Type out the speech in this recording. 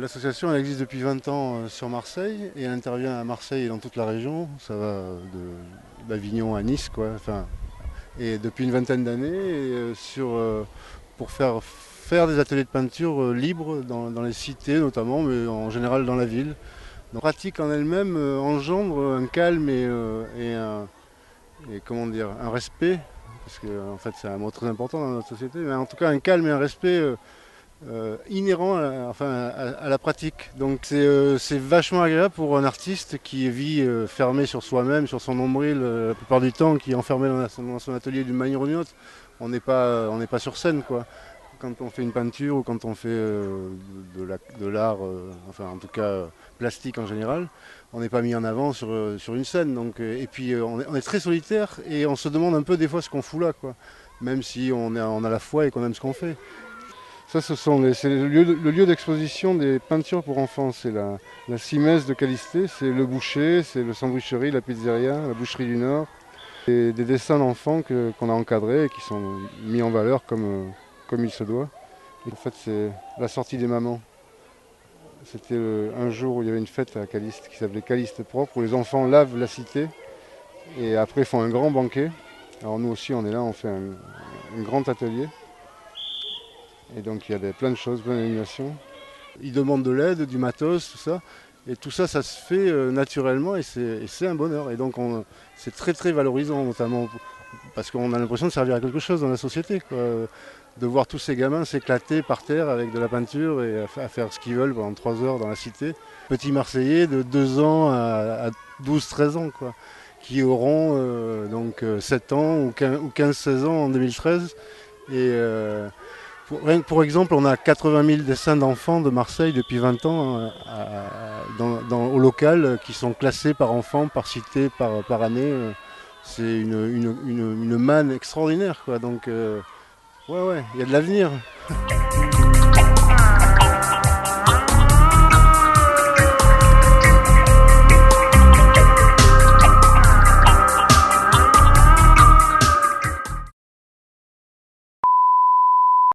L'association elle existe depuis 20 ans sur Marseille et elle intervient à Marseille et dans toute la région. Ça va d'Avignon à Nice, quoi. Enfin, et depuis une vingtaine d'années, pour faire des ateliers de peinture libres dans les cités notamment, mais en général dans la ville. La pratique en elle-même engendre un calme et comment dire, un respect, parce que en fait c'est un mot très important dans notre société, mais en tout cas un calme et un respect inhérent à la pratique. Donc c'est vachement agréable pour un artiste qui vit fermé sur soi-même, sur son nombril la plupart du temps, qui est enfermé dans son atelier d'une manière ou d'une autre. On n'est pas sur scène, quoi. Quand on fait une peinture ou quand on fait de l'art, enfin en tout cas plastique en général, on n'est pas mis en avant sur une scène. Donc, et puis on est très solitaire et on se demande un peu des fois ce qu'on fout là, quoi. Même si on a la foi et qu'on aime ce qu'on fait. Ça, c'est le lieu d'exposition des peintures pour enfants. C'est la Simès de Calisté, c'est le boucher, c'est le sandwicherie, la pizzeria, la boucherie du Nord. Et des dessins d'enfants qu'on a encadrés et qui sont mis en valeur comme il se doit. Et en fait, c'est la sortie des mamans. C'était un jour où il y avait une fête à Caliste qui s'appelait Caliste Propre, où les enfants lavent la cité et après font un grand banquet. Alors nous aussi, on est là, on fait un grand atelier. Et donc il y a plein de choses, plein d'animations. Ils demandent de l'aide, du matos, tout ça. Et tout ça, ça se fait naturellement et c'est un bonheur. Et donc c'est très très valorisant, notamment parce qu'on a l'impression de servir à quelque chose dans la société, quoi. De voir tous ces gamins s'éclater par terre avec de la peinture et à faire ce qu'ils veulent pendant 3 heures dans la cité. Petits Marseillais de 2 ans à 12-13 ans, quoi, qui auront 7 ans ou 15-16 ans en 2013. Et pour exemple, on a 80 000 dessins d'enfants de Marseille depuis 20 ans au local qui sont classés par enfant, par cité, par année. C'est une manne extraordinaire, quoi. Donc, ouais, il y a de l'avenir.